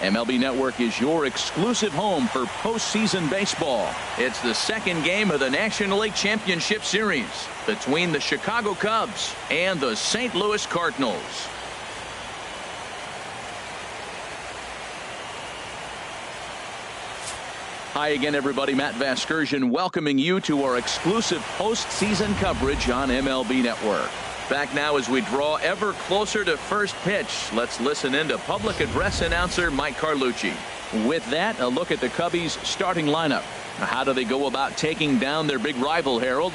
MLB Network is your exclusive home for postseason baseball. It's the second game of the National League Championship Series between the Chicago Cubs and the St. Louis Cardinals. Hi again, everybody. Matt Vasgersian welcoming you to our exclusive postseason coverage on MLB Network. Back now as we draw ever closer to first pitch. Let's listen in to public address announcer Mike Carlucci. With that, a look at the Cubbies' starting lineup. How do they go about taking down their big rival, Harold?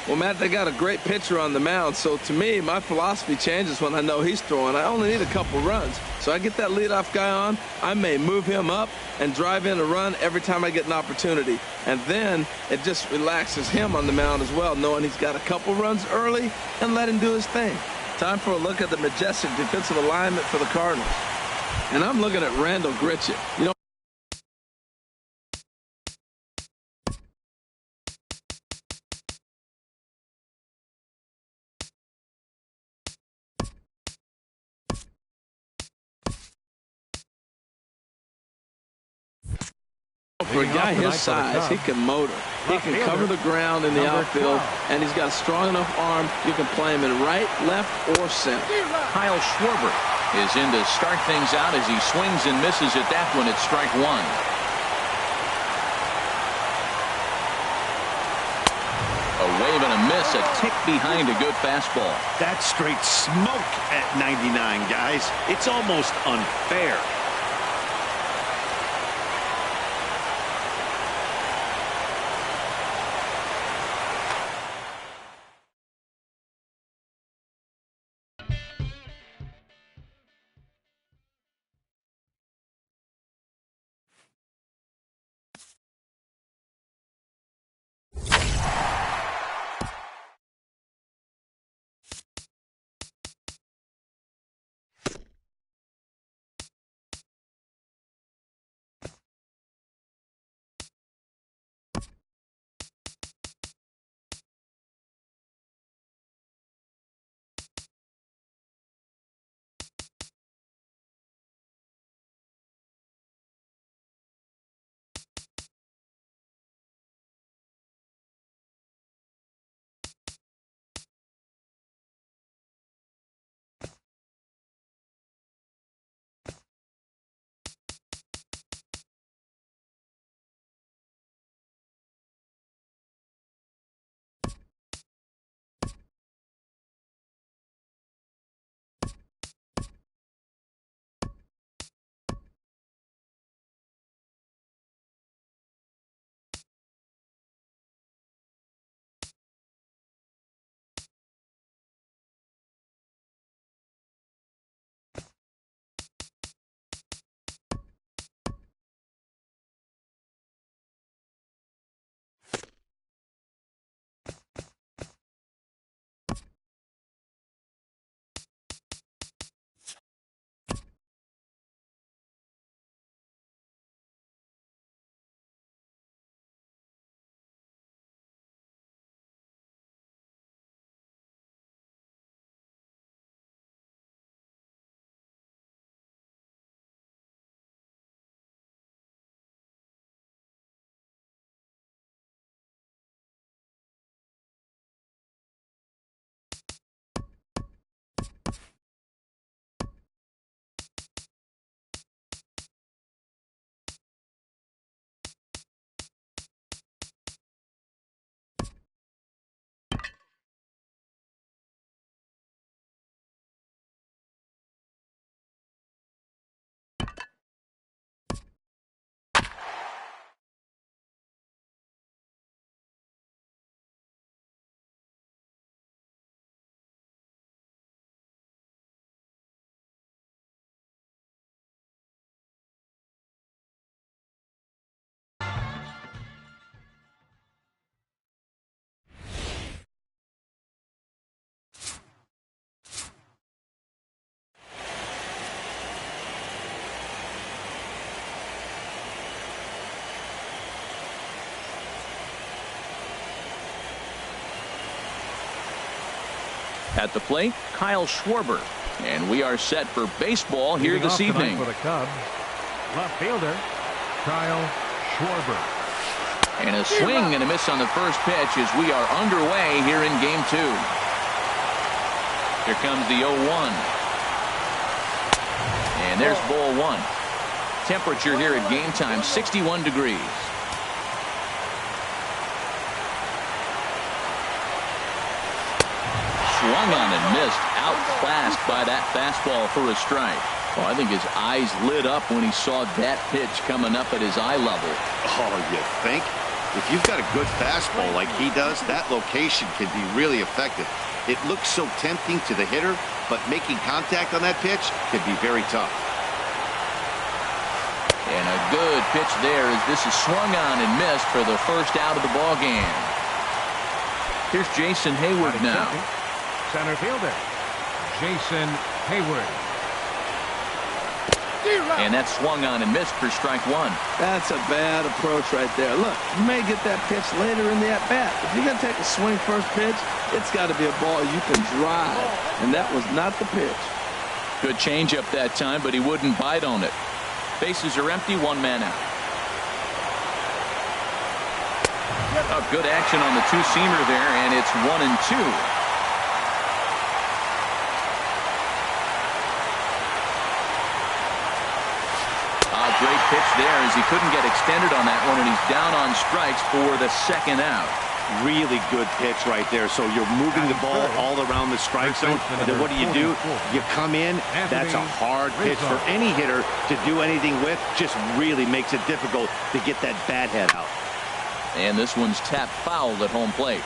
Well, Matt, they got a great pitcher on the mound, so to me, my philosophy changes when I know he's throwing. I only need a couple runs. So I get that leadoff guy on, I may move him up and drive in a run every time I get an opportunity. And then it just relaxes him on the mound as well, knowing he's got a couple runs early and let him do his thing. Time for a look at the majestic defensive alignment for the Cardinals. And I'm looking at Randall Grichuk. You know, for a guy his size, he can motor. He can cover the ground in the outfield, and he's got a strong enough arm. You can play him in right, left, or center. Kyle Schwarber is in to start things out as he swings and misses at that one at strike one. A wave and a miss, a tick behind a good fastball. That's straight smoke at 99, guys. It's almost unfair. At the plate, Kyle Schwarber. And we are set for baseball here this evening. For the Cubs, Left fielder, Kyle Schwarber. And a swing and a miss on the first pitch as we are underway here in game 2. Here comes the 0-1. And there's ball 1. Temperature here at game time, 61 degrees. Swung on and missed. Outclassed by that fastball for a strike. Well, I think his eyes lit up when he saw that pitch coming up at his eye level. Oh, you think? If you've got a good fastball like he does, that location can be really effective. It looks so tempting to the hitter, but making contact on that pitch can be very tough. And a good pitch there as this is swung on and missed for the first out of the ball game. Here's Jason Hayward now. Center fielder, Jason Hayward. And that swung on and missed for strike 1. That's a bad approach right there. Look, you may get that pitch later in the at-bat. If you're going to take a swing first pitch, it's got to be a ball you can drive. And that was not the pitch. Good changeup that time, but he wouldn't bite on it. Bases are empty, 1 man out. A good action on the two-seamer there, and it's 1-2. Great pitch there as he couldn't get extended on that one, and he's down on strikes for the second out. Really good pitch right there. So you're moving the ball all around the strike zone, and then what do? You come in. That's a hard pitch for any hitter to do anything with. Just really makes it difficult to get that bat head out. And this one's tapped foul at home plate.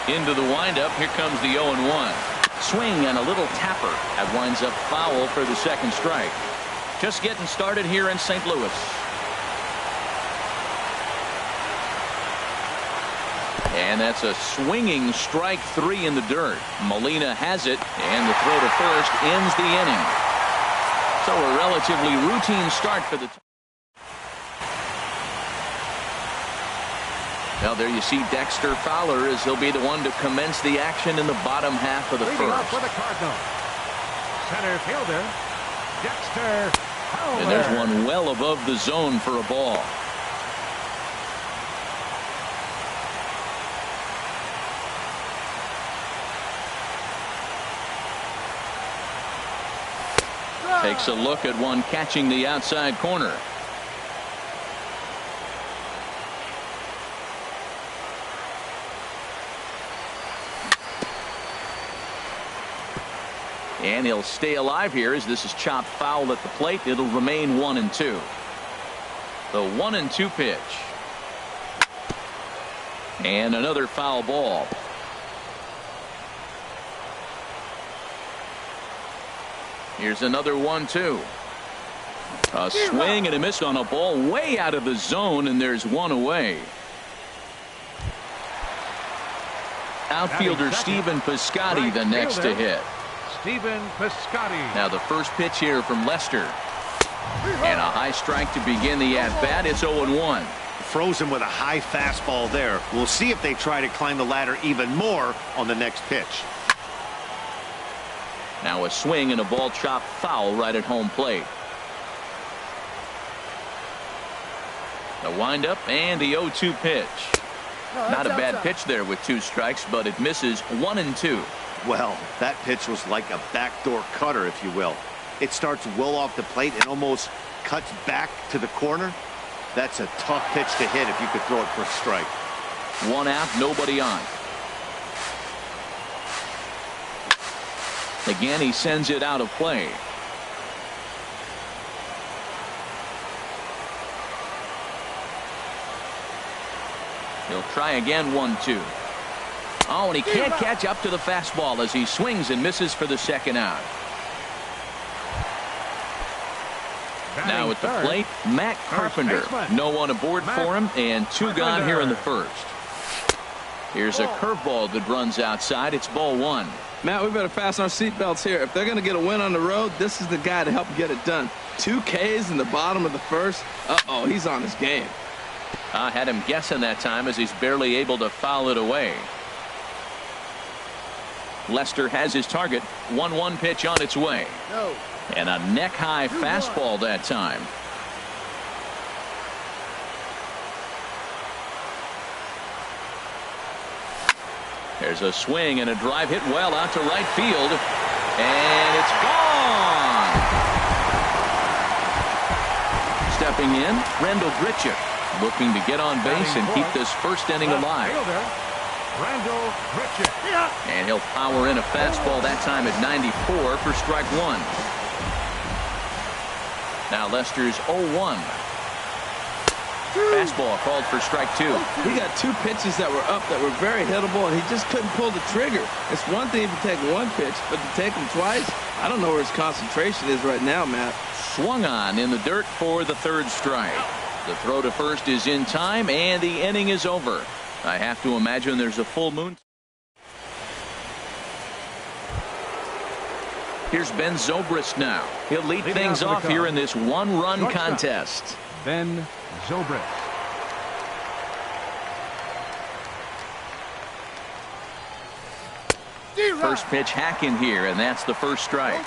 Into the windup. Here comes the 0-1. Swing and a little tapper. That winds up foul for the second strike. Just getting started here in St. Louis. And that's a swinging strike 3 in the dirt. Molina has it, and the throw to first ends the inning. So a relatively routine start for the Now there you see Dexter Fowler as he'll be the one to commence the action in the bottom half of the Leading off first. for the Cardinals, center fielder, Dexter Fowler. And there's one well above the zone for a ball. Takes a look at one catching the outside corner. And he'll stay alive here as this is chopped foul at the plate. It'll remain 1-2. The 1-2 pitch. And another foul ball. Here's another 1-2. A swing and a miss on a ball way out of the zone, and there's one away. Outfielder Stephen Piscotty the next to hit. Stephen Piscotty. Now the first pitch here from Lester. And a high strike to begin the at-bat. It's 0-1. Froze him with a high fastball there. We'll see if they try to climb the ladder even more on the next pitch. Now a swing and a ball chopped foul right at home plate. The windup and the 0-2 pitch. Not a bad pitch there with 2 strikes, but it misses 1-2. Well, that pitch was like a backdoor cutter, if you will. It starts well off the plate and almost cuts back to the corner. That's a tough pitch to hit if you could throw it for a strike. 1 out, nobody on. Again, he sends it out of play. He'll try again, 1-2. Oh, and he can't catch up to the fastball as he swings and misses for the second out. Now at the plate, Matt Carpenter. No one aboard for him, and 2 gone here in the first. Here's a curveball that runs outside. It's ball 1. Matt, we better fasten our seatbelts here. If they're going to get a win on the road, this is the guy to help get it done. 2 Ks in the bottom of the first. Uh-oh, he's on his game. I had him guessing that time as he's barely able to foul it away. Lester has his target. 1-1 pitch on its way. And a neck-high fastball that time. There's a swing and a drive hit well out to right field. And it's gone. Stepping in, Randall Grichuk, looking to get on base and keep this first inning alive. And he'll power in a fastball that time at 94 for strike one. Now Lester's 0-1. Fastball called for strike two. He got two pitches that were up that were very hittable, and he just couldn't pull the trigger. It's one thing to take one pitch, but to take them twice, I don't know where his concentration is right now, Matt. Swung on in the dirt for the third strike. The throw to first is in time, and the inning is over. I have to imagine there's a full moon. Here's Ben Zobrist now. He'll lead things off here in this one-run contest. Ben Zobrist. First pitch hacking here, and that's the first strike.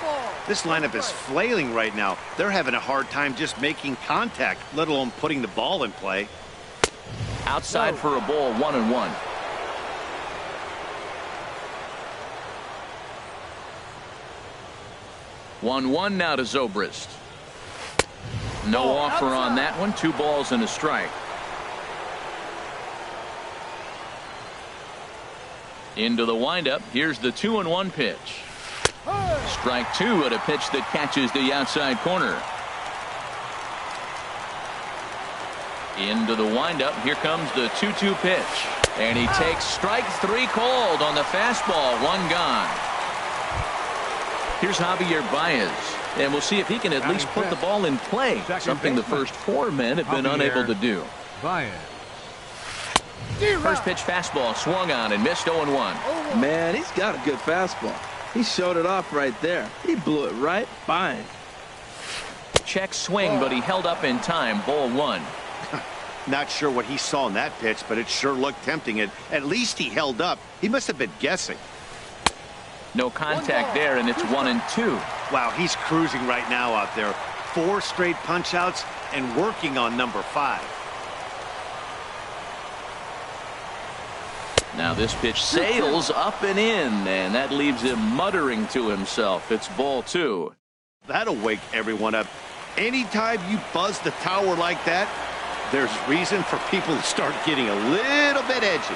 This lineup is flailing right now. They're having a hard time just making contact, let alone putting the ball in play. Outside for a ball, 1-1. One now to Zobrist. No offer on that one. 2 balls and a strike. Into the windup. Here's the 2-1 pitch. Strike two at a pitch that catches the outside corner. Into the windup. Here comes the 2-2 pitch. And he takes strike three called on the fastball. One gone. Here's Javier Baez. And we'll see if he can at least put the ball in play. Something the first 4 men have been unable to do. First pitch fastball swung on and missed 0-1. Man, he's got a good fastball. He showed it off right there. He blew it right by him. Check swing, but he held up in time. Ball one. Not sure what he saw in that pitch, but it sure looked tempting. At least he held up. He must have been guessing. No contact there, and it's 1-2. Wow, he's cruising right now out there. 4 straight punch-outs and working on number 5. Now this pitch sails up and in, and that leaves him muttering to himself. It's ball 2. That'll wake everyone up. Anytime you buzz the tower like that, there's reason for people to start getting a little bit edgy.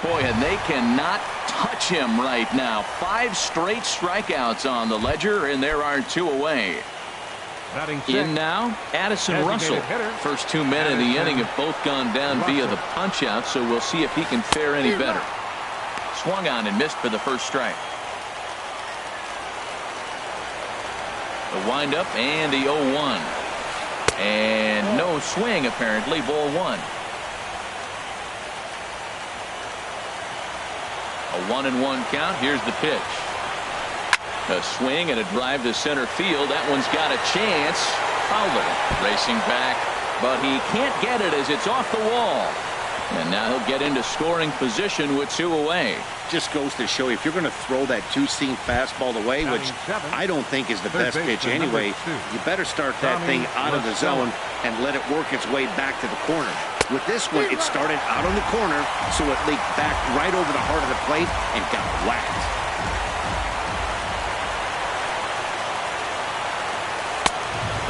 Boy, and they cannot touch him right now. 5 straight strikeouts on the ledger, and there are 2 away. In now, Addison Russell. First 2 men in the inning have both gone down via the punch-out, so we'll see if he can fare any better. Swung on and missed for the first strike. The windup and the 0-1. And no swing, apparently. Ball 1. A 1-1 count. Here's the pitch. A swing and a drive to center field. That one's got a chance. Fowler racing back, but he can't get it as it's off the wall. And now he'll get into scoring position with 2 away. Just goes to show you, if you're going to throw that 2-seam fastball away, which I don't think is the best pitch anyway, you better start that thing out of the zone and let it work its way back to the corner. With this one, it started out on the corner, so it leaked back right over the heart of the plate and got whacked.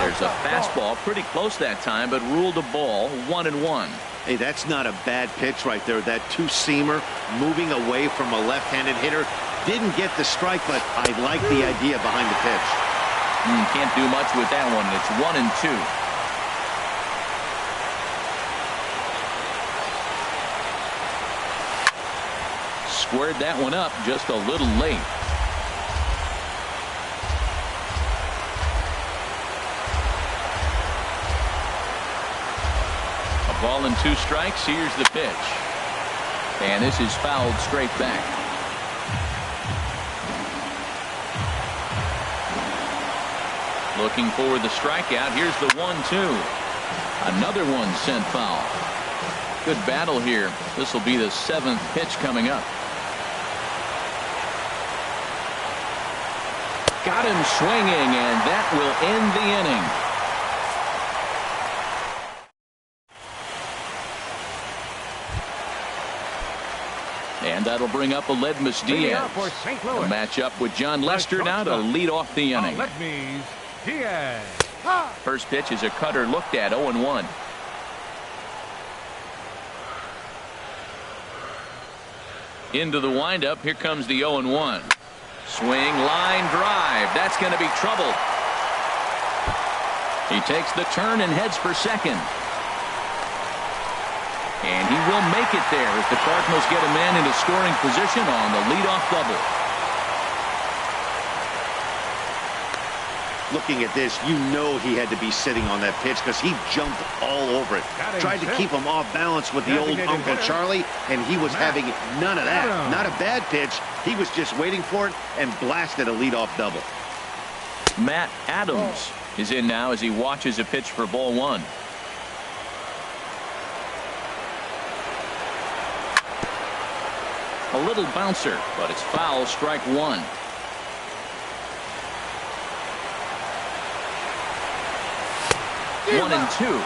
There's a fastball pretty close that time, but ruled a ball. 1-1. Hey, that's not a bad pitch right there. That 2-seamer moving away from a left-handed hitter. Didn't get the strike, but I like the idea behind the pitch. Can't do much with that one. It's 1-2. Squared that one up just a little late. Ball and 2 strikes. Here's the pitch. And this is fouled straight back. Looking for the strikeout. Here's the 1-2. Another one sent foul. Good battle here. This will be the 7th pitch coming up. Got him swinging, and that will end the inning. And that'll bring up Aledmus Diaz. A matchup with John Lester now to lead off the inning. Diaz. First pitch is a cutter looked at, 0-1. Into the windup. Here comes the 0-1. Swing, line drive. That's going to be trouble. He takes the turn and heads for second. And he will make it there as the Cardinals get a man into scoring position on the leadoff double. Looking at this, you know he had to be sitting on that pitch because he jumped all over it. Tried to keep him off balance with the old Uncle Charlie, and he was having none of that. Not a bad pitch. He was just waiting for it and blasted a leadoff double. Matt Adams is in now as he watches a pitch for ball one. A little bouncer, but it's foul, strike one. One and two.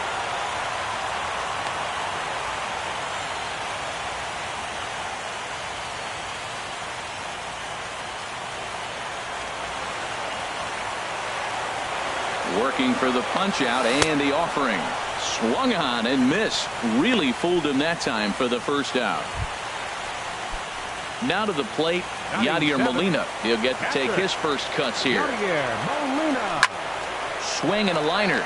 Working for the punch out and the offering. Swung on and missed. Really fooled him that time for the first out. Now to the plate, Yadier Molina. He'll get to take his first cuts here. Swing and a liner.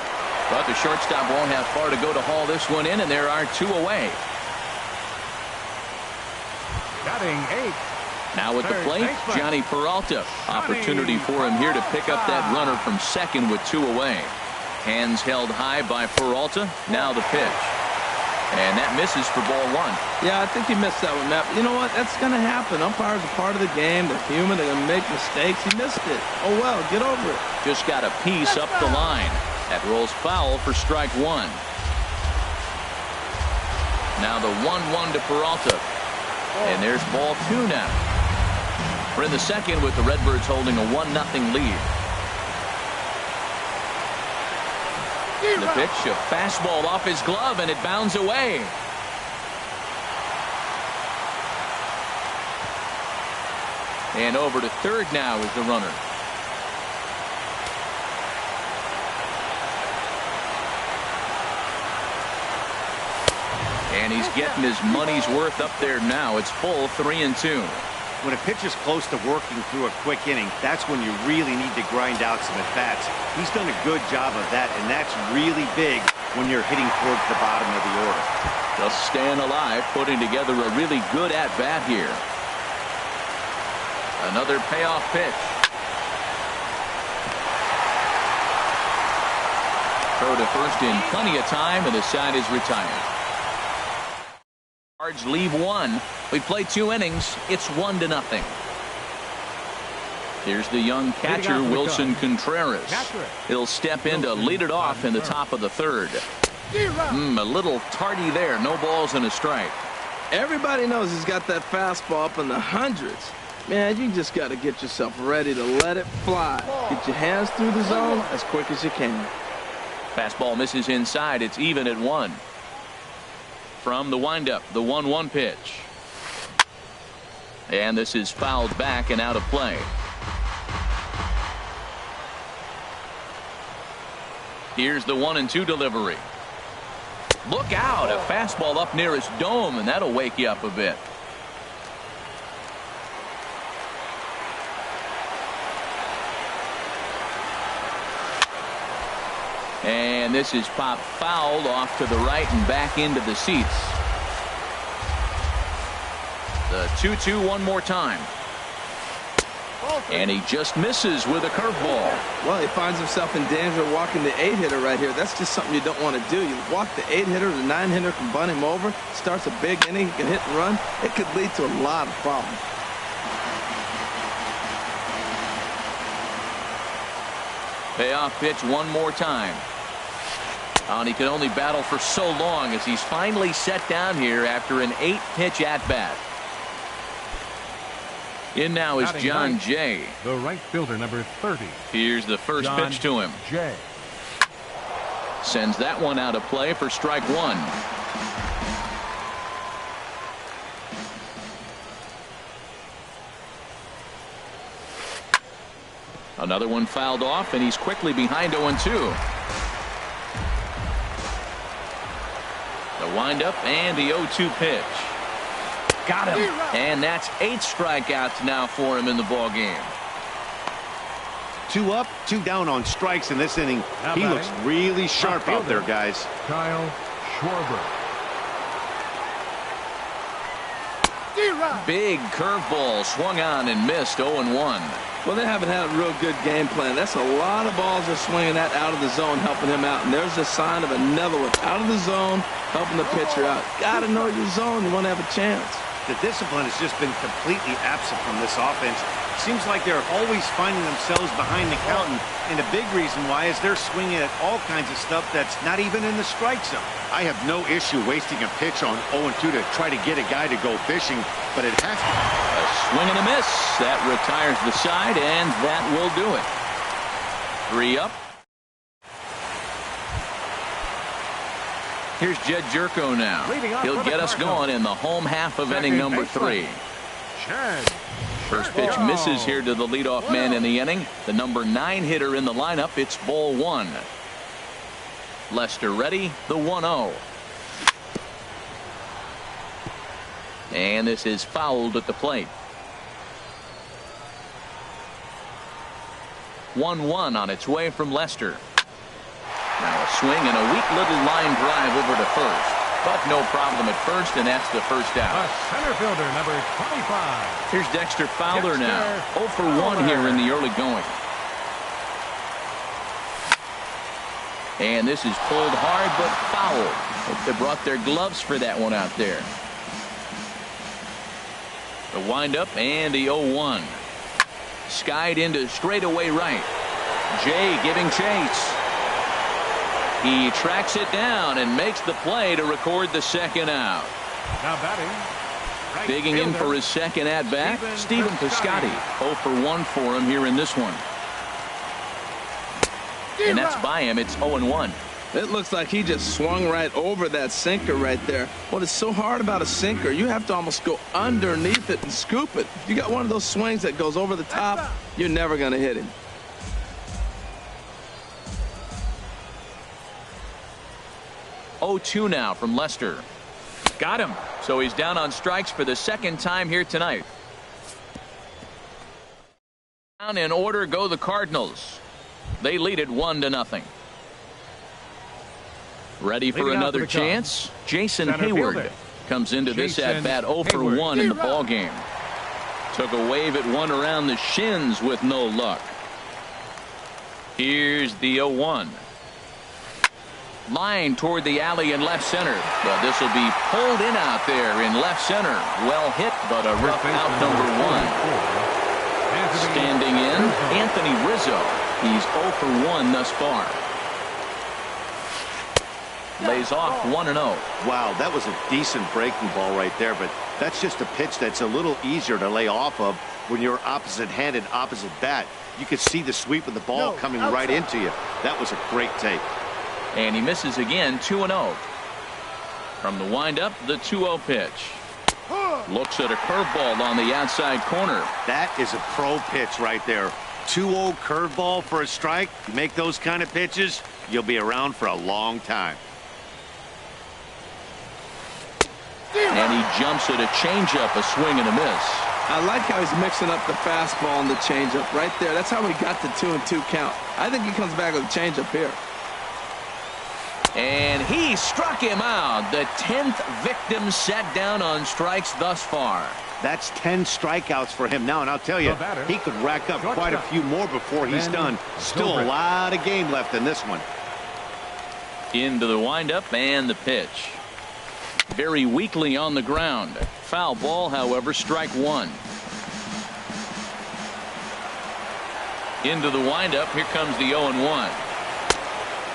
But the shortstop won't have far to go to haul this one in, and there are two away. Batting eighth. Now at the plate, Johnny Peralta. Opportunity for him here to pick up that runner from second with two away. Hands held high by Peralta. Now the pitch. And that misses for ball one. Yeah, I think he missed that one, Matt. But you know what? That's going to happen. Umpires are part of the game. They're human. They're going to make mistakes. He missed it. Oh, well, get over it. Just got a piece up the line. That rolls foul for strike one. Now the 1-1 to Peralta. And there's ball two now. We're in the second with the Redbirds holding a 1-0 lead. The pitch, a fastball off his glove, and it bounds away. And over to third now is the runner. And he's getting his money's worth up there now. It's full 3-2. When a pitcher's close to working through a quick inning, that's when you really need to grind out some at-bats. He's done a good job of that, and that's really big when you're hitting towards the bottom of the order. Just staying alive, putting together a really good at-bat here. Another payoff pitch. Throw to first in plenty of time, and the side is retired. Cards leave one. We've played 2 innings. It's 1-0. Here's the young catcher, Wilson Contreras. He'll step in to lead it off in the top of the third. A little tardy there. No balls and a strike. Everybody knows he's got that fastball up in the hundreds. Man, you just got to get yourself ready to let it fly. Get your hands through the zone as quick as you can. Fastball misses inside. It's even at 1. From the windup, the 1-1 pitch. And this is fouled back and out of play. Here's the 1-2 delivery. Look out, a fastball up near his dome, and that'll wake you up a bit. And this is popped fouled off to the right and back into the seats. The 2-2 one more time. And he just misses with a curveball. Well, he finds himself in danger of walking the 8-hitter right here. That's just something you don't want to do. You walk the 8-hitter, the 9-hitter can bunt him over, starts a big inning, he can hit and run. It could lead to a lot of problems. Payoff pitch one more time. And he can only battle for so long as he's finally set down here after an 8-pitch at-bat. In now is Batting John ninth, Jay. the right fielder, number 30. Here's the first John pitch to him. Jay. Sends that one out of play for strike one. Another one fouled off, and he's quickly behind 0-2. The windup and the 0-2 pitch. Got him. And that's 8 strikeouts now for him in the ball game. 2 up, 2 down on strikes in this inning. Now He batting, looks really sharp out there, guys. Kyle Schwarber. Big curveball swung on and missed. 0-1. Well, they haven't had a real good game plan. That's a lot of balls they're swinging at out of the zone, helping him out. And there's a sign of another one out of the zone, helping the pitcher out. Got to know your zone. You want to have a chance. The discipline has just been completely absent from this offense. Seems like they're always finding themselves behind the count, and a big reason why is they're swinging at all kinds of stuff that's not even in the strike zone. I have no issue wasting a pitch on 0-2 to try to get a guy to go fishing, but it has to. A swing and a miss. That retires the side, and that will do it. 3 up. Here's Jed Jerko now. He'll get us going in the home half of inning number 3. First pitch misses here to the leadoff man in the inning. The number 9 hitter in the lineup. It's ball 1. Lester ready. The 1-0. And this is fouled at the plate. 1-1 on its way from Lester. Now a swing and a weak little line drive over to first. But no problem at first, and that's the first out. The center fielder, number 25. Here's Dexter Fowler now. 0 for 1 here in the early going. And this is pulled hard, but foul. Hope they brought their gloves for that one out there. The windup and the 0-1. Skied into straightaway right. Jay giving chase. He tracks it down and makes the play to record the second out. Now batting. Right Digging in for his second at-bat, Stephen Piscotty. 0 for 1 for him here in this one. And that's by him. It's 0-1. It looks like he just swung right over that sinker right there. What is so hard about a sinker, you have to almost go underneath it and scoop it. If you got one of those swings that goes over the top, you're never going to hit him. 0-2 now from Lester. Got him. So he's down on strikes for the second time here tonight. Down in order go the Cardinals. They lead it 1-0. Ready for another chance. Jason Hayward comes into this at bat 0 for 1 in the ball game. Took a wave at one around the shins with no luck. Here's the 0-1. Line toward the alley in left center, but this will be pulled in out there in left center. Well hit, but a rough out number 1. Standing in, Anthony Rizzo. He's 0 for 1 thus far. Lays off 1-0. Wow, that was a decent breaking ball right there, but that's just a pitch that's a little easier to lay off of when you're opposite-handed, opposite bat. You could see the sweep of the ball coming right into you. That was a great take. And he misses again, 2-0. From the windup, the 2-0 pitch. Looks at a curveball on the outside corner. That is a pro pitch right there. 2-0 curveball for a strike. You make those kind of pitches, you'll be around for a long time. And he jumps at a changeup, a swing and a miss. I like how he's mixing up the fastball and the changeup right there. That's how he got the 2-2 count. I think he comes back with a changeup here. And he struck him out. The 10th victim set down on strikes thus far. That's 10 strikeouts for him now, and I'll tell you, he could rack up quite a few more before he's done. Still a lot of game left in this one. Into the windup and the pitch. Very weakly on the ground. Foul ball, however, strike 1. Into the windup. Here comes the 0-1.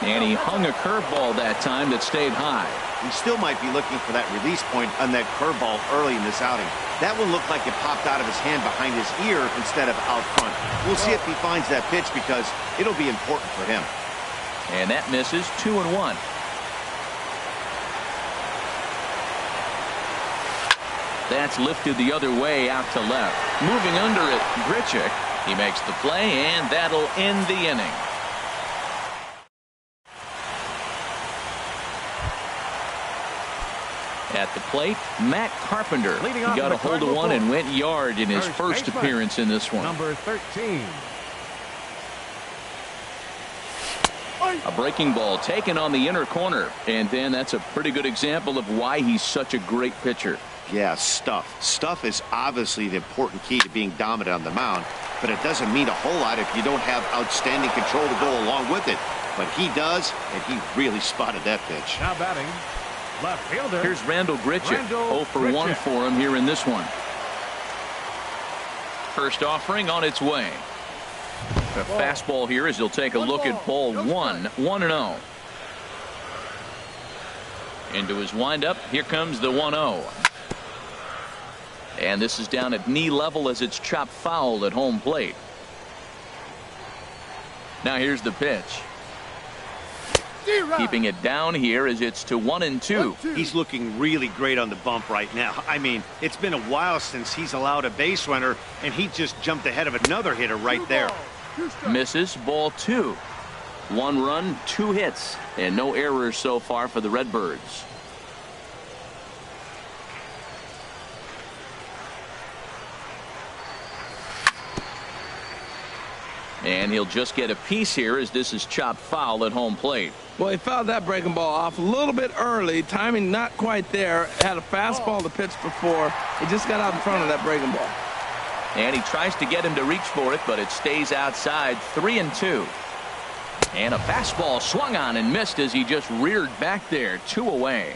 And he hung a curveball that time that stayed high. He still might be looking for that release point on that curveball early in this outing. That one looked like it popped out of his hand behind his ear instead of out front. We'll see if he finds that pitch because it'll be important for him. And that misses. 2-1. That's lifted the other way out to left. Moving under it, Grichuk. He makes the play, and that'll end the inning. At the plate, Matt Carpenter. He got a hold of one and went yard in his first appearance in this one. Number 13. A breaking ball taken on the inner corner. And then that's a pretty good example of why he's such a great pitcher. Yeah, stuff. Stuff is obviously the important key to being dominant on the mound, but it doesn't mean a whole lot if you don't have outstanding control to go along with it. But he does, and he really spotted that pitch. Now batting, left fielder. Here's Randall Grichuk. 0 for 1 for him here in this one. First offering on its way. A fastball here as he'll take a look at ball 1. 1-0. Into his windup. Here comes the 1-0. And this is down at knee level as it's chopped foul at home plate. Now here's the pitch. Keeping it down here as it's to 1-2. He's looking really great on the bump right now. I mean, it's been a while since he's allowed a base runner, and he just jumped ahead of another hitter right there. Misses. Ball 2. 1 run, 2 hits, and no errors so far for the Redbirds. And he'll just get a piece here as this is chopped foul at home plate. Well, he fouled that breaking ball off a little bit early. Timing not quite there. Had a fastball to pitch before. He just got out in front of that breaking ball. And he tries to get him to reach for it, but it stays outside. 3-2. And a fastball swung on and missed as he just reared back there. 2 away.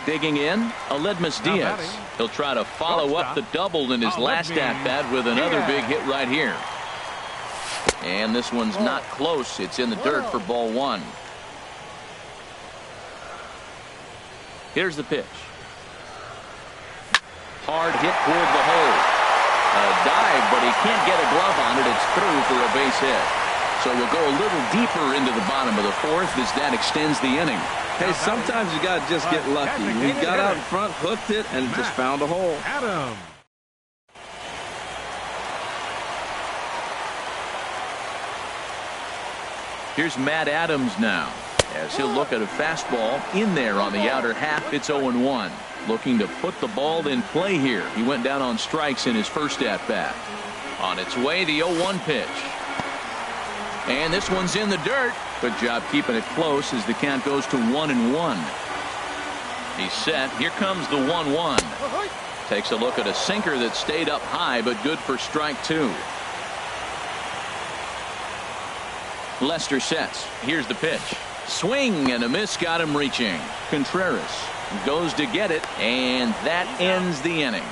Digging in, Aledmus Diaz. He'll try to follow up the double in his last at-bat with another big hit right here. And this one's not close. It's in the dirt for ball 1. Here's the pitch. Hard hit toward the hole. A dive, but he can't get a glove on it. It's through for a base hit. So we'll go a little deeper into the bottom of the 4th as that extends the inning. Hey, sometimes you got to just get lucky. He got out in front, hooked it, and just found a hole. Adam. Here's Matt Adams now as he'll look at a fastball in there on the outer half. It's 0-1. Looking to put the ball in play here. He went down on strikes in his first at-bat. On its way, the 0-1 pitch. And this one's in the dirt. Good job keeping it close as the count goes to 1-1. He's set. Here comes the 1-1. Takes a look at a sinker that stayed up high, but good for strike 2. Lester sets. Here's the pitch. Swing and a miss got him reaching. Contreras goes to get it, and that ends the inning.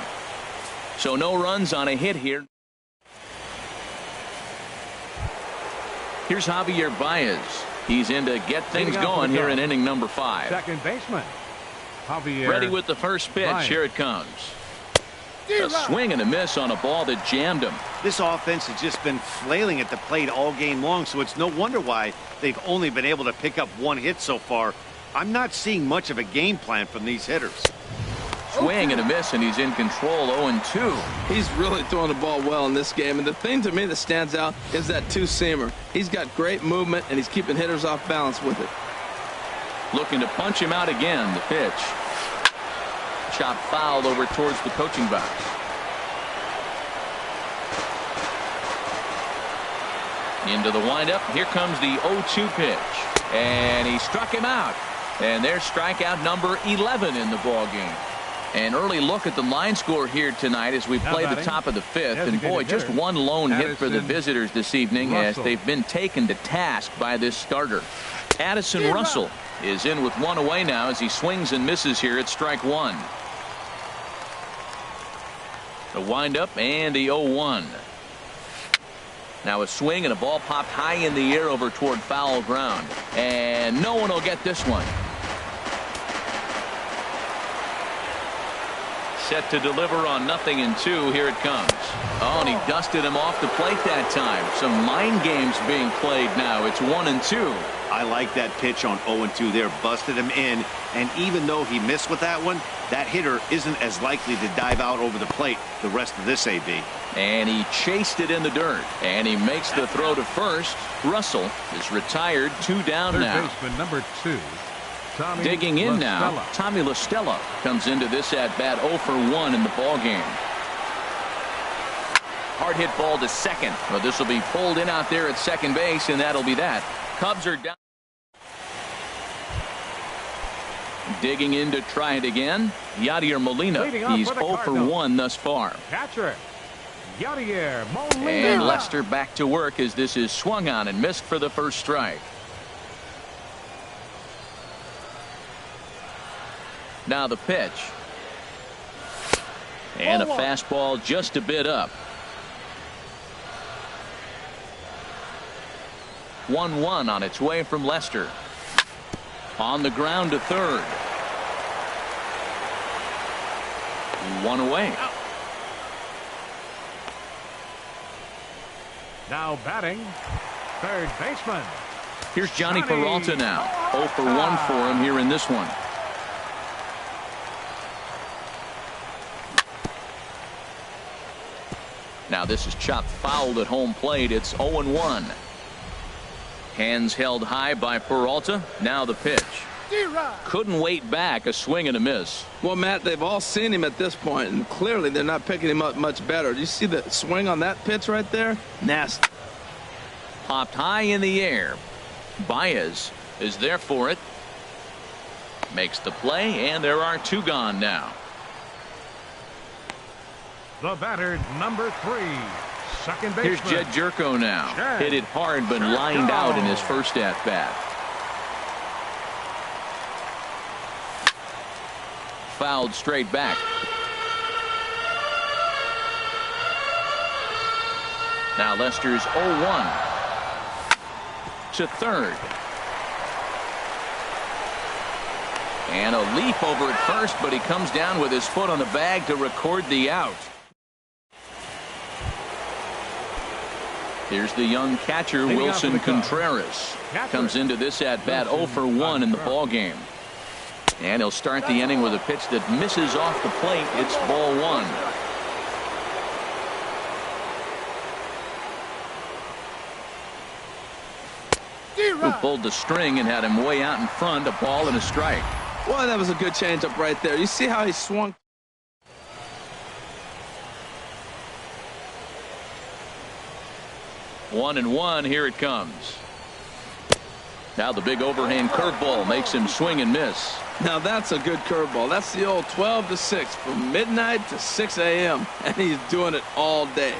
So no runs on a hit here. Here's Javier Baez. He's in to get things going here in inning number 5. Second baseman, Javier. Ready with the first pitch. Baez. Here it comes. A swing and a miss on a ball that jammed him. This offense has just been flailing at the plate all game long, so it's no wonder why they've only been able to pick up 1 hit so far. I'm not seeing much of a game plan from these hitters. Swing and a miss, and he's in control. 0-2. He's really throwing the ball well in this game, and the thing to me that stands out is that two-seamer. He's got great movement, and he's keeping hitters off balance with it. Looking to punch him out again. The pitch. Chop foul over towards the coaching box. Into the windup. Here comes the 0-2 pitch. And he struck him out. And there's strikeout number 11 in the ball game. An early look at the line score here tonight as we play the top of the 5th. And boy, just one lone hit for the visitors this evening as they've been taken to task by this starter. Addison Russell is in with 1 away now as he swings and misses here at strike 1. The windup and the 0-1. Now a swing and a ball popped high in the air over toward foul ground. And no one will get this one. Set to deliver on 0-2. Here it comes. Oh, and he dusted him off the plate that time. Some mind games being played now. It's 1-2. I like that pitch on 0-2 there. Busted him in. And even though he missed with that one, that hitter isn't as likely to dive out over the plate the rest of this AB. And he chased it in the dirt. And he makes the throw to first. Russell is retired. 2 down now. Third baseman number 2. Tommy Digging in now, LaStella. Tommy LaStella comes into this at bat 0 for 1 in the ball game. Hard hit ball to second. Well, this will be pulled in out there at second base, and that'll be that. Cubs are down. Digging in to try it again. Yadier Molina. He's 0 for 1 thus far. Catcher Yadier Molina. And Lester back to work as this is swung on and missed for the first strike. Now the pitch. And a fastball just a bit up. 1-1 on its way from Lester. On the ground to third. 1 away. Now batting, third baseman. Here's Johnny Peralta now. 0 for 1 for him here in this one. Now this is chopped foul at home plate. It's 0-1. Hands held high by Peralta. Now the pitch. Couldn't wait back. A swing and a miss. Well, Matt, they've all seen him at this point, and clearly they're not picking him up much better. Do you see the swing on that pitch right there? Nasty. Popped high in the air. Baez is there for it. Makes the play, and there are 2 gone now. The batter, number 3, second baseman. Here's Jed Jerko now. Hit it hard, but lined out in his first at bat. Fouled straight back. Now Lester's 0-1 to third. And a leap over at first, but he comes down with his foot on the bag to record the out. Here's the young catcher, Wilson Contreras. Comes into this at bat 0 for 1 in the ball game. And he'll start the inning with a pitch that misses off the plate. It's ball 1. Who pulled the string and had him way out in front. A ball and a strike. Well, that was a good changeup right there. You see how he swung. One and one. Here it comes. Now the big overhand curveball makes him swing and miss. Now that's a good curveball. That's the old 12 to 6 from midnight to 6 a.m. and he's doing it all day.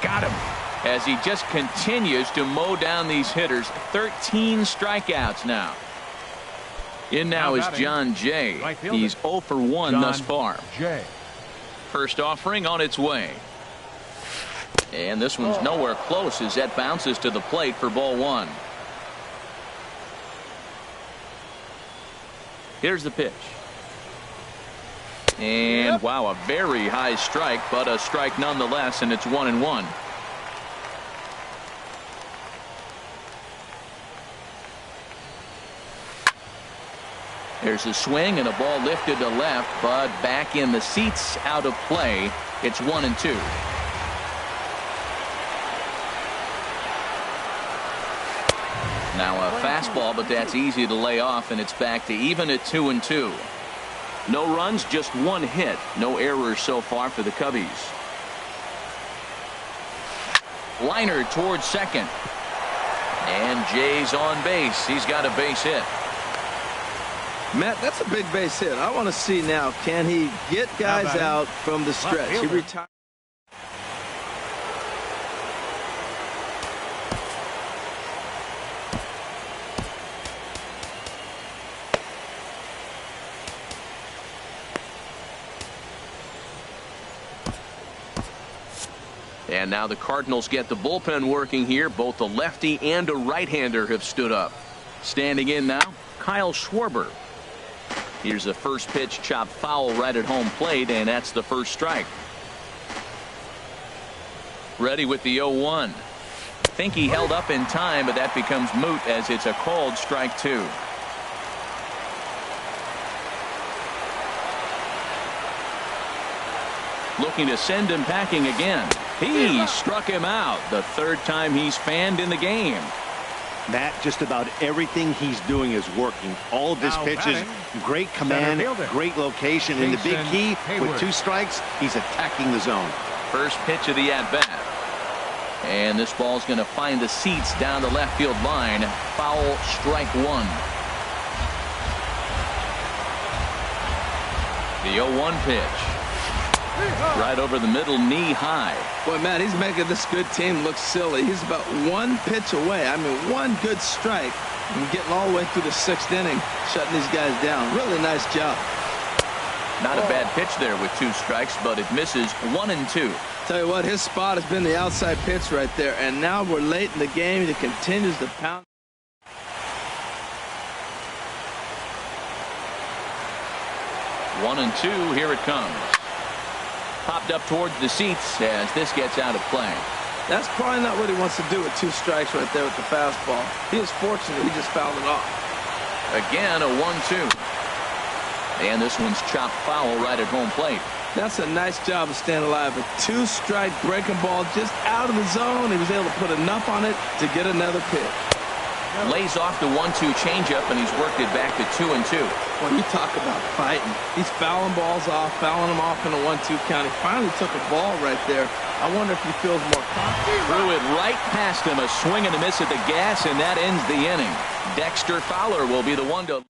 Got him. As he just continues to mow down these hitters. 13 strikeouts now. In now is John Jay. He's 0 for 1 thus far. First offering on its way. And this one's nowhere close as that bounces to the plate for ball 1. Here's the pitch. And wow, a very high strike, but a strike nonetheless, and it's 1-1. There's a swing and a ball lifted to left, but back in the seats, out of play. It's 1-2. Now a fastball, but that's easy to lay off, and it's back to even at 2-2. No runs, just 1 hit. No errors so far for the Cubbies. Liner towards second. And Jay's on base. He's got a base hit. Matt, that's a big base hit. I want to see now, can he get guys out from the stretch? He retired. And now the Cardinals get the bullpen working here. Both a lefty and a right-hander have stood up. Standing in now, Kyle Schwarber. Here's a first pitch chop foul right at home plate, and that's the first strike. Ready with the 0-1. Think he held up in time, but that becomes moot as it's a called strike 2. Looking to send him packing again. He struck him out, the third time he's fanned in the game. Matt, just about everything he's doing is working. All of his pitches, great command, great location, and the big key with 2 strikes, he's attacking the zone. First pitch of the at-bat. And this ball's going to find the seats down the left field line. Foul, strike 1. The 0-1 pitch. Right over the middle, knee high. Boy, Matt, he's making this good team look silly. He's about 1 pitch away. I mean, 1 good strike and getting all the way through the 6th inning, shutting these guys down. Really nice job. Not a bad pitch there with 2 strikes, but it misses 1 and 2. Tell you what, his spot has been the outside pitch right there, and now we're late in the game. He continues to pound. One and 2, here it comes. Popped up towards the seats as this gets out of play. That's probably not what he wants to do with 2 strikes right there with the fastball. He was fortunate he just fouled it off. Again, a 1-2. And this one's chopped foul right at home plate. That's a nice job of staying alive. A 2-strike breaking ball just out of the zone. He was able to put enough on it to get another pitch. Lays off the 1-2 changeup, and he's worked it back to 2-2. When you talk about fighting, he's fouling balls off, fouling them off in a 1-2 count. He finally took a ball right there. I wonder if he feels more confident. Threw it right past him, a swing and a miss at the gas, and that ends the inning. Dexter Fowler will be the one to.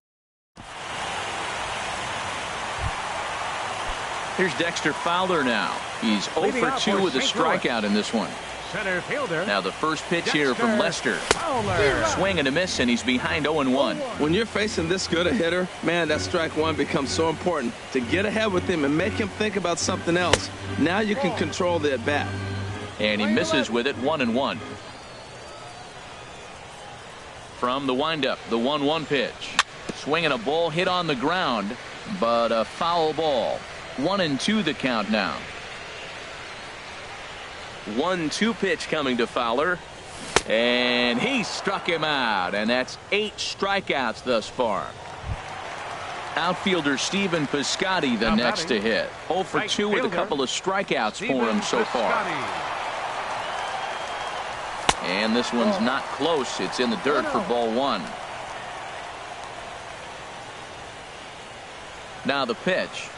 Here's Dexter Fowler now. He's 0 for 2 with a strikeout in this one. Center fielder. Now the first pitch here from Lester. Fowler. Swing and a miss, and he's behind 0-1. When you're facing this good a hitter, man, that strike 1 becomes so important to get ahead with him and make him think about something else. Now you can control the at-bat. And he misses with it, 1-1. From the windup, the 1-1 pitch. Swinging a ball hit on the ground, but a foul ball. 1-2 the count now. 1-2 pitch coming to Fowler, and he struck him out, and that's 8 strikeouts thus far. Outfielder Stephen Piscotty the next to hit. 0 for 2 with a couple of strikeouts for him so far. And this one's not close. It's in the dirt for ball 1. Now the pitch.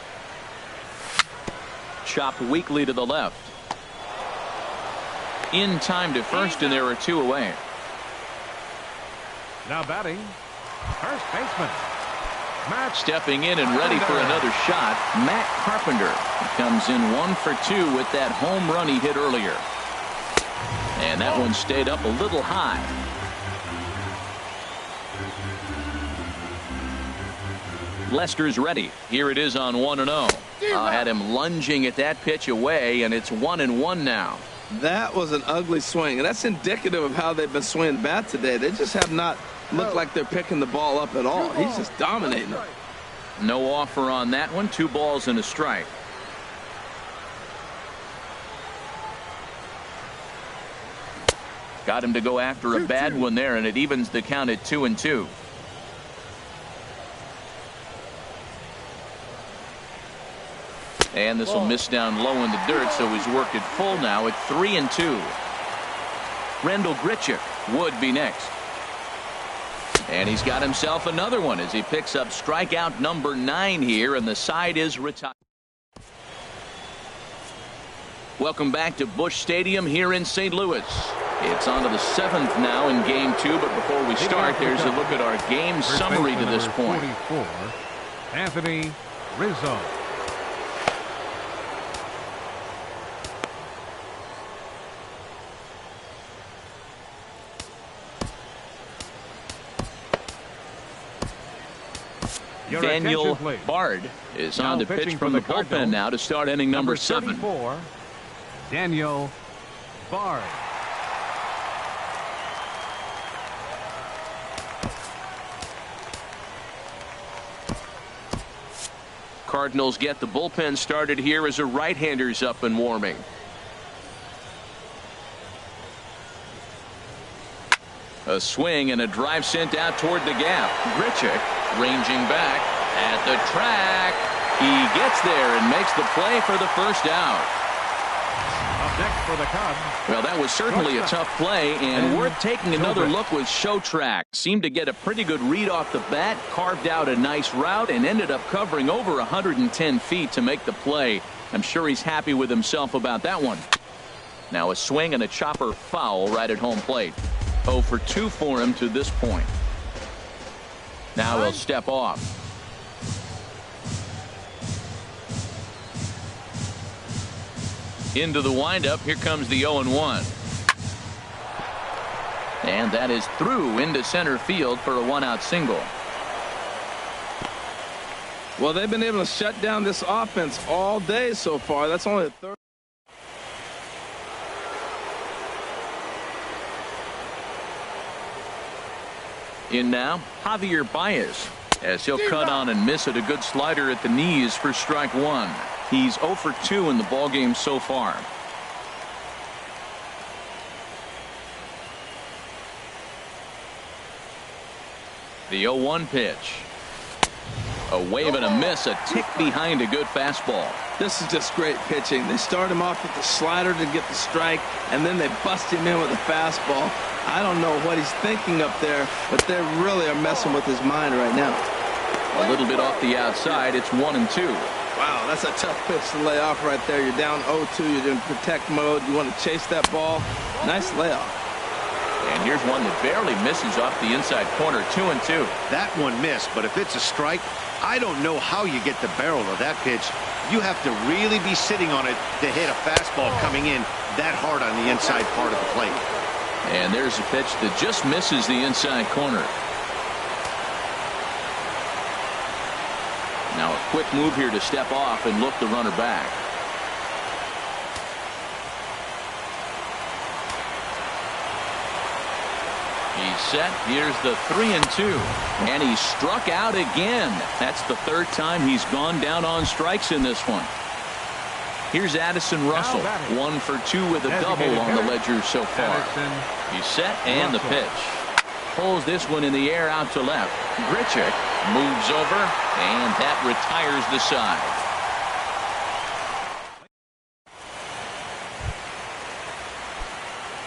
Chopped weakly to the left. In time to first, and there are 2 away. Now batting, first baseman. Matt. Stepping in and ready for another shot, Matt Carpenter. He comes in 1 for 2 with that home run he hit earlier. And that one stayed up a little high. Lester's ready. Here it is on 1-0. Had him lunging at that pitch away, and it's 1-1 now. That was an ugly swing, and that's indicative of how they've been swinging bat today. They just have not looked like they're picking the ball up at all. He's just dominating them. No offer on that one. 2 balls and a strike. Got him to go after a bad one there, and it evens the count at 2-2. And this will miss down low in the dirt, so he's worked it full now at 3-2. Rendell Grichuk would be next. And he's got himself another one as he picks up strikeout number 9 here, and the side is retired. Welcome back to Busch Stadium here in St. Louis. It's on to the 7th now in game 2, but before we start, there's a look at our game summary to this point. 44, Anthony Rizzo. Daniel Bard is on to pitch from the bullpen now to start inning number 7. 34, Daniel Bard. Cardinals get the bullpen started here as a right-hander's up and warming. A swing and a drive sent out toward the gap. Grichuk ranging back at the track. He gets there and makes the play for the first out. Up next for the Cubs. Well, that was certainly a tough play, and worth taking another look was Showtrack. Seemed to get a pretty good read off the bat, carved out a nice route, and ended up covering over 110 feet to make the play. I'm sure he's happy with himself about that one. Now a swing and a chopper foul right at home plate. 0 for 2 for him to this point. Now he'll step off. Into the windup. Here comes the 0-1. And that is through into center field for a one-out single. Well, they've been able to shut down this offense all day so far. That's only the third. In now, Javier Baez, as he'll cut on and miss it. A good slider at the knees for strike one. He's 0 for 2 in the ballgame so far. The 0-1 pitch. A wave and a miss, a tick behind a good fastball. This is just great pitching. They start him off with the slider to get the strike, and then they bust him in with a fastball. I don't know what he's thinking up there, but they really are messing with his mind right now. A little bit off the outside. It's 1-2. Wow, that's a tough pitch to lay off right there. You're down 0-2. You're in protect mode. You want to chase that ball. Nice layoff. And here's one that barely misses off the inside corner. 2-2. That one missed, but if it's a strike, I don't know how you get the barrel of that pitch. You have to really be sitting on it to hit a fastball coming in that hard on the inside part of the plate. And there's a pitch that just misses the inside corner. Now a quick move here to step off and look the runner back. He's set. Here's the 3-2. And he struck out again. That's the third time he's gone down on strikes in this one. Here's Addison Russell. 1 for 2 with a double on the ledger so far. He's set and the pitch. Pulls this one in the air out to left. Grichuk moves over, and that retires the side.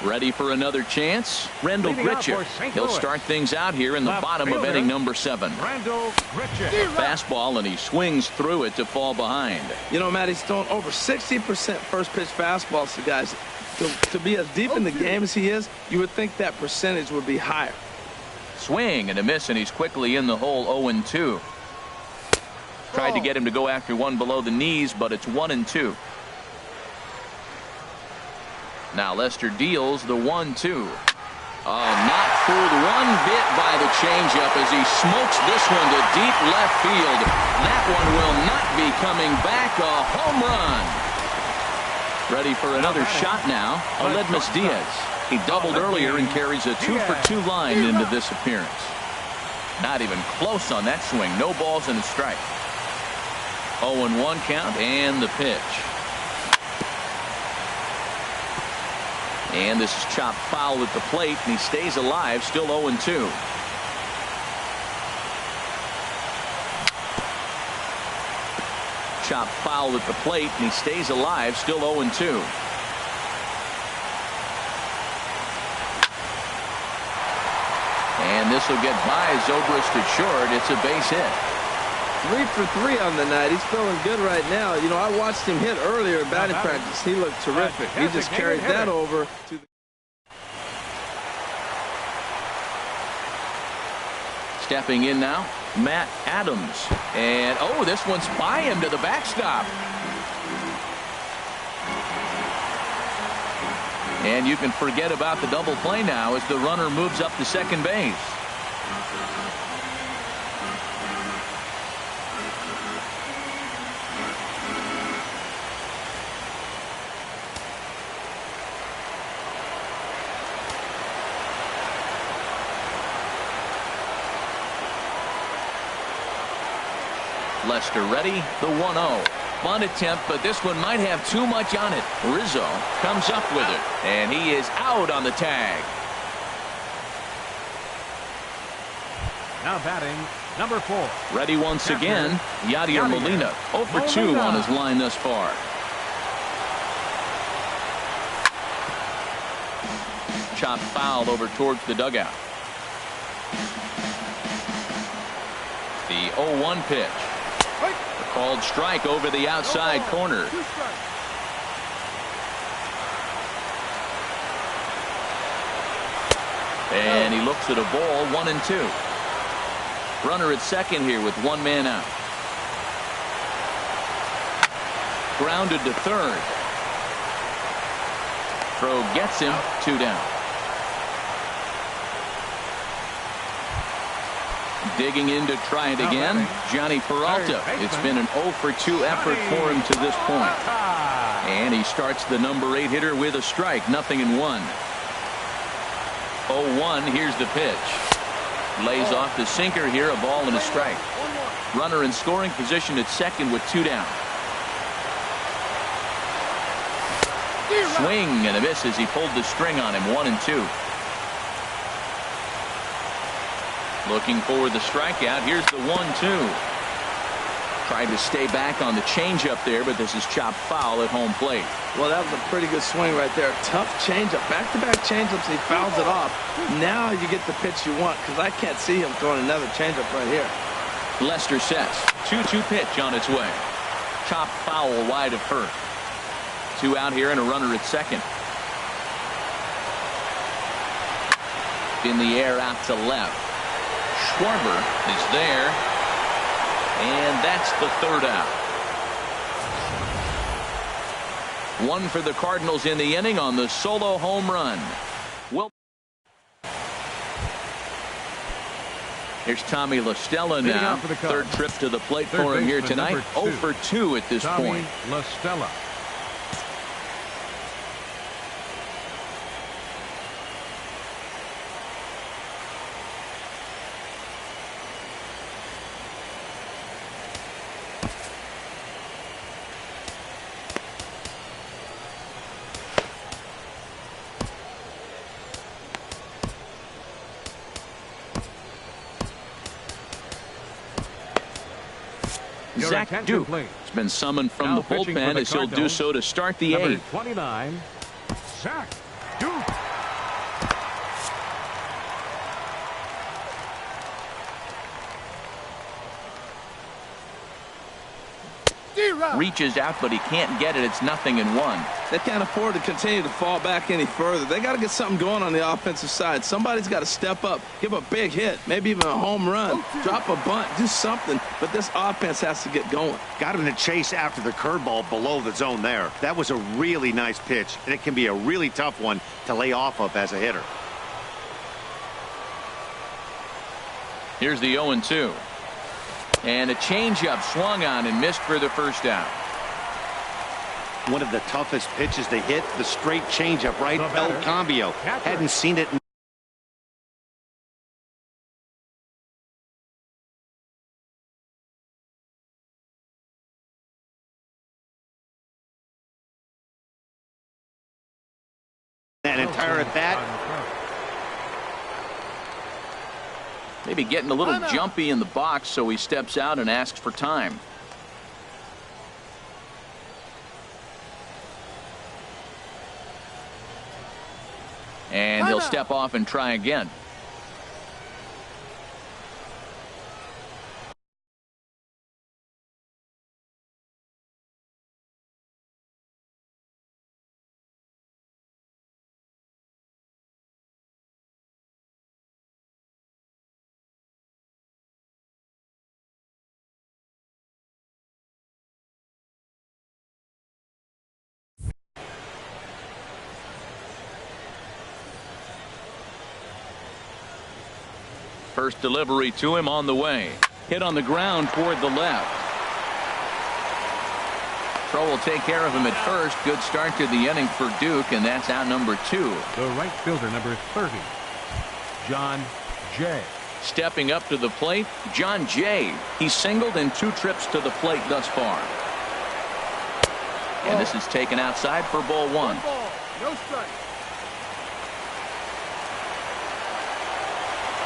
Ready for another chance? Rendell Grichuk. He'll start things out here in the bottom of inning number 7. Rendell Grichuk. Fastball, and he swings through it to fall behind. You know, Matt, he's thrown over 60% first pitch fastballs to guys. To be as deep in the game as he is, you would think that percentage would be higher. Swing and a miss, and he's quickly in the hole. 0-2. Tried to get him to go after one below the knees, but it's 1-2. Now Lester deals the 1-2. Oh, not fooled one bit by the changeup as he smokes this one to deep left field. That one will not be coming back. A home run. Ready for another shot now. Aledmus Diaz. He doubled earlier and carries a 2 for 2 line into this appearance. Not even close on that swing. No balls and a strike. 0-1 count and the pitch. And this is chopped foul at the plate, and he stays alive, still 0-2. Chopped foul at the plate, and he stays alive, still 0-2. And this will get by Zobrist at short. It's a base hit. 3 for 3 on the night. He's feeling good right now. You know, I watched him hit earlier in batting practice. He looked terrific. He just carried that over to the... Stepping in now, Matt Adams. And, oh, this one's by him to the backstop. And you can forget about the double play now as the runner moves up to second base. Lester ready, the 1-0. Bunt attempt, but this one might have too much on it. Rizzo comes up with it, and he is out on the tag. Now batting, number 4. Ready once again, Yadier Molina. 0 for 2 on his line thus far. Chop foul over towards the dugout. The 0-1 pitch. A called strike over the outside corner. And he looks at a ball, 1-2. Runner at second here with one man out. Grounded to third. Throw gets him, 2 down. Digging in to try it again, Johnny Peralta. It's been an 0 for 2 effort for him to this point. And he starts the number 8 hitter with a strike, 0-1. 0-1, here's the pitch. Lays off the sinker here, a ball and a strike. Runner in scoring position at second with 2 down. Swing and a miss as he pulled the string on him, 1-2. Looking for the strikeout. Here's the 1-2. Tried to stay back on the changeup there, but this is chopped foul at home plate. Well, that was a pretty good swing right there. Tough changeup. Back-to-back changeups. He fouls it off. Now you get the pitch you want, because I can't see him throwing another changeup right here. Lester sets. 2-2 pitch on its way. Chopped foul wide of first. 2 out here and a runner at second. In the air out to left. Schwarber is there. And that's the 3rd out. 1 for the Cardinals in the inning on the solo home run. Well, here's Tommy La Stella now. 3rd trip to the plate for him here tonight. 0 for 2 at this point. La Stella. Zach Duke has been summoned from the bullpen as he'll do so to start the 8th. 29, Zach Duke. Reaches out, but he can't get it. It's 0-1. They can't afford to continue to fall back any further. They got to get something going on the offensive side. Somebody's got to step up, give a big hit, maybe even a home run, drop a bunt, do something. But this offense has to get going. Got him to chase after the curveball below the zone there. That was a really nice pitch, and it can be a really tough one to lay off of as a hitter. Here's the 0-2. And a changeup swung on and missed for the 1st out. One of the toughest pitches to hit, the straight changeup, right? El Cambio. Hadn't seen it. That entire at bat. Maybe getting a little jumpy in the box, so he steps out and asks for time. And he'll step off and try again. First delivery to him on the way. Hit on the ground toward the left. Throw will take care of him at first. Good start to the inning for Duke, and that's out number 2. The right fielder, number 30, John Jay. Stepping up to the plate, John Jay. He's singled in 2 trips to the plate thus far. And this is taken outside for ball 1. No strike.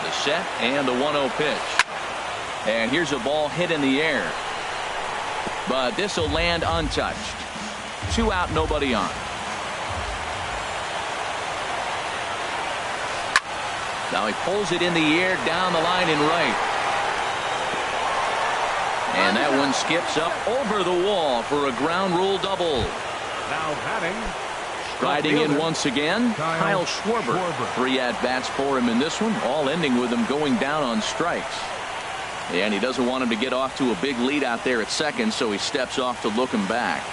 The set and the 1-0 pitch. And here's a ball hit in the air. But this will land untouched. 2 out, nobody on. Now he pulls it in the air down the line in right. And that one skips up over the wall for a ground rule double. Now batting. Riding in once again, Kyle Schwarber. 3 at-bats for him in this one, all ending with him going down on strikes. And he doesn't want him to get off to a big lead out there at second, so he steps off to look him back.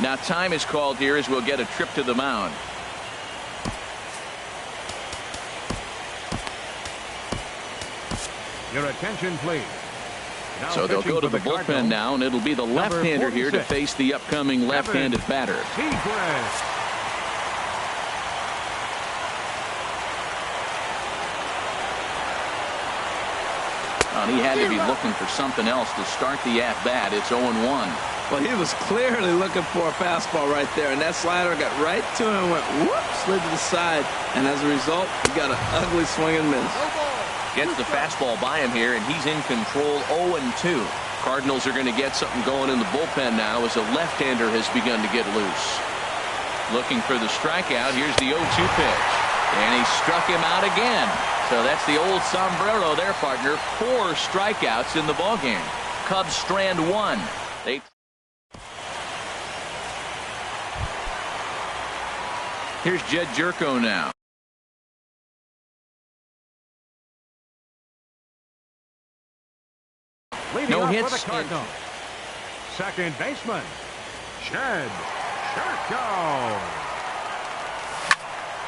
Now time is called here as we'll get a trip to the mound. Your attention, please. Now So they'll go to the Cardinals, bullpen now, and it'll be the left-hander here to face the upcoming left-handed batter. Seagrass. He had to be looking for something else to start the at-bat. It's 0-1. Well, he was clearly looking for a fastball right there, and that slider got right to him and went whoop, slid to the side, and as a result, he got an ugly swing and miss. Gets the fastball by him here, and he's in control. 0-2. Cardinals are going to get something going in the bullpen now as a left-hander has begun to get loose. Looking for the strikeout. Here's the 0-2 pitch, and he struck him out again. So that's the old sombrero there, partner. 4 strikeouts in the ballgame. Cubs strand 1. Here's Jed Jerko now. No hits. For the Cardinals. Second baseman, Jed Jerko.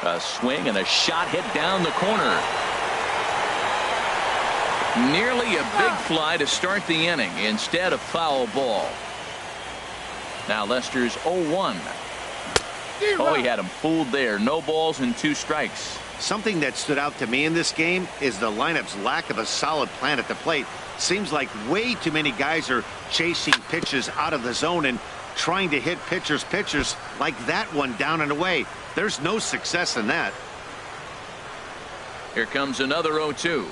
A swing and a shot hit down the corner. Nearly a big fly to start the inning. Instead, a foul ball. Now Lester's 0-1. Oh, he had him fooled there. No balls and 2 strikes. Something that stood out to me in this game is the lineup's lack of a solid plan at the plate. Seems like way too many guys are chasing pitches out of the zone and trying to hit pitchers like that one down and away. There's no success in that. Here comes another 0-2.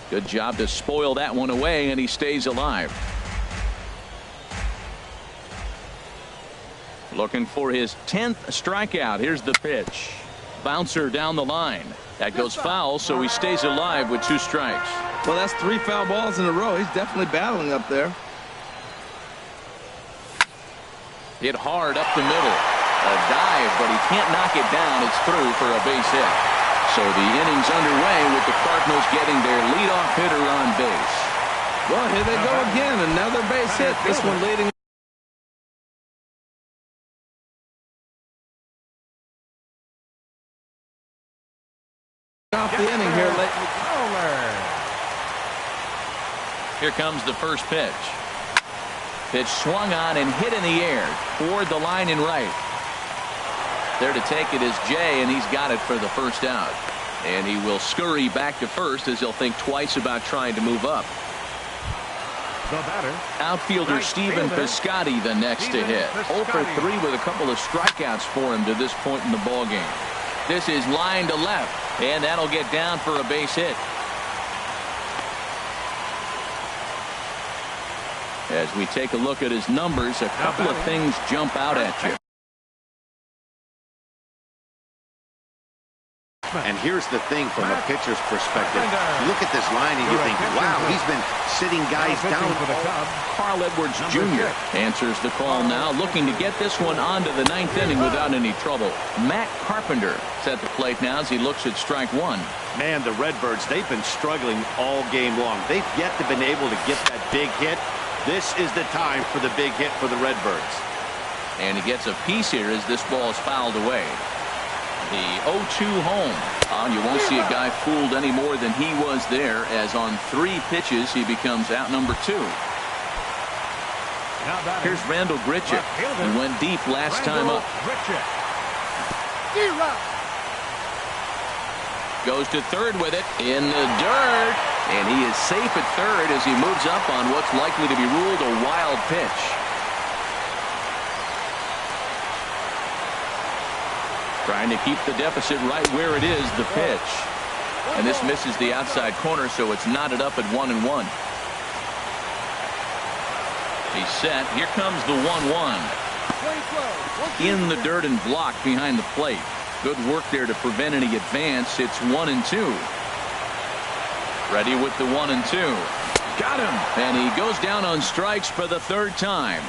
Good job to spoil that one away, and he stays alive. Looking for his 10th strikeout. Here's the pitch. Bouncer down the line. That goes foul, so he stays alive with 2 strikes. Well, that's 3 foul balls in a row. He's definitely battling up there. Hit hard up the middle. A dive, but he can't knock it down. It's through for a base hit. So the inning's underway with the Cardinals getting their leadoff hitter on base. Well, here they go again. Another base hit. This one leading. Off the inning here late. Here comes the first pitch. Pitch swung on and hit in the air toward the line in right. There to take it is Jay, and he's got it for the first out. And he will scurry back to first as he'll think twice about trying to move up. The batter, outfielder right Stephen fielder, Piscotty the next to hit. 0 for 3 with a couple of strikeouts for him to this point in the ballgame. This is line to left, and that'll get down for a base hit. As we take a look at his numbers, a couple of things jump out at you. And here's the thing from a pitcher's perspective. You look at this line and you think, wow, he's been sitting guys down. Carl Edwards Jr. answers the call now, looking to get this one onto the 9th inning without any trouble. Matt Carpenter is at the plate now as he looks at strike 1. Man, the Redbirds, they've been struggling all game long. They've yet to been able to get that big hit. This is the time for the big hit for the Redbirds. And he gets a piece here as this ball is fouled away. The 0-2 home. You won't see a guy fooled any more than he was there, as on 3 pitches he becomes out number 2. Here's Randall Grichuk. He went deep last time up. Goes to third with it in the dirt. And he is safe at third as he moves up on what's likely to be ruled a wild pitch. Trying to keep the deficit right where it is, the pitch. And this misses the outside corner, so it's knotted up at 1-1. He's set. Here comes the 1-1. In the dirt and blocked behind the plate. Good work there to prevent any advance. It's 1-2. Ready with the 1-2. Got him. And he goes down on strikes for the third time.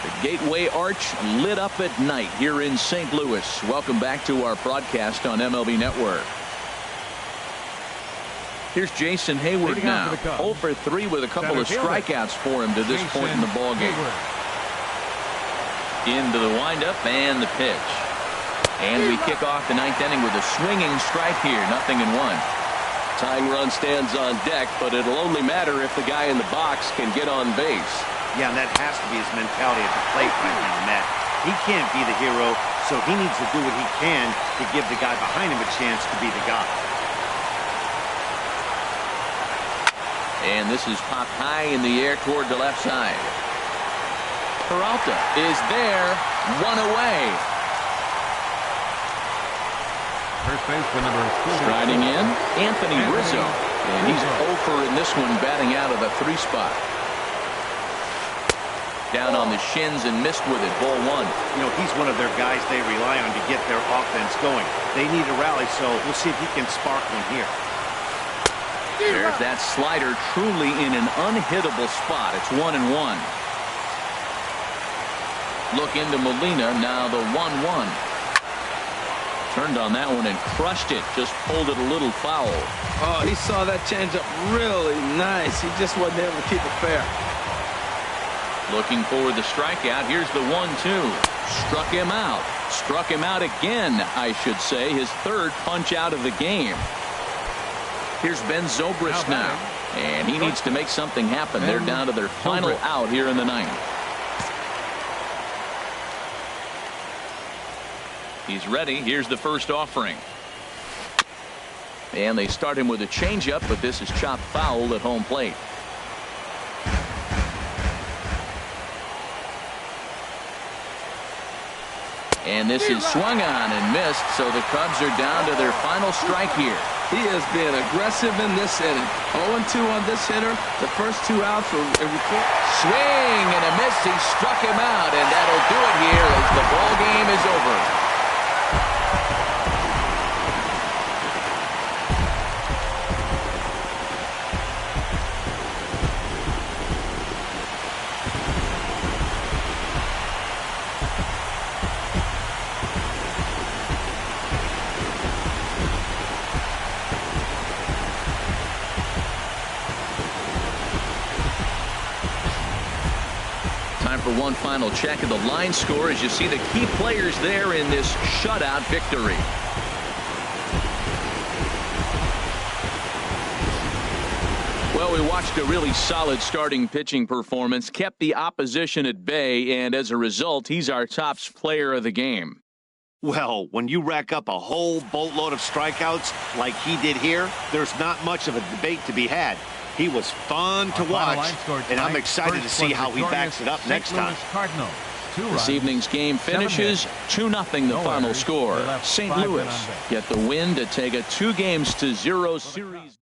The Gateway Arch lit up at night here in St. Louis. Welcome back to our broadcast on MLB Network. Here's Jason Hayward now. 0 for 3 with a couple of strikeouts for him to this point in the ballgame. Into the windup and the pitch. And we kick off the 9th inning with a swinging strike here. 0-1. Tying run stands on deck, but it'll only matter if the guy in the box can get on base. Yeah, and that has to be his mentality at the plate right now, Matt. He can't be the hero, so he needs to do what he can to give the guy behind him a chance to be the guy. And this is popped high in the air toward the left side. Peralta is there. 1 away. First baseman number 4. Striding in, Anthony Rizzo. And he's 0 for in this one, batting out of the 3 spot. Down on the shins and missed with it. Ball 1. You know, he's one of their guys they rely on to get their offense going. They need a rally, so we'll see if he can spark one here. There's that slider, truly in an unhittable spot. It's 1-1. Look into Molina. Now the 1-1. Turned on that one and crushed it. Just pulled it a little foul. Oh, he saw that changeup really nice. He just wasn't able to keep it fair. Looking for the strikeout. Here's the 1-2. Struck him out. Struck him out again, I should say. His third punch out of the game. Here's Ben Zobrist now. And he needs to make something happen. They're down to their final out here in the 9th. He's ready. Here's the first offering. And they start him with a changeup, but this is chopped foul at home plate. And this is swung on and missed, so the Cubs are down to their final strike here. He is being aggressive in this inning. 0-2 on this hitter. The first 2 outs were swing and a miss. He struck him out, and that'll do it here as the ball game is over. Time for one final check of the line score as you see the key players there in this shutout victory. Well, we watched a really solid starting pitching performance, kept the opposition at bay, and as a result, he's our top player of the game. Well, when you rack up a whole boatload of strikeouts like he did here, there's not much of a debate to be had. He was fun to watch, and I'm excited to see how he backs it up next time. This evening's game finishes 2-0 the final score. St. Louis get the win to take a 2-0 series.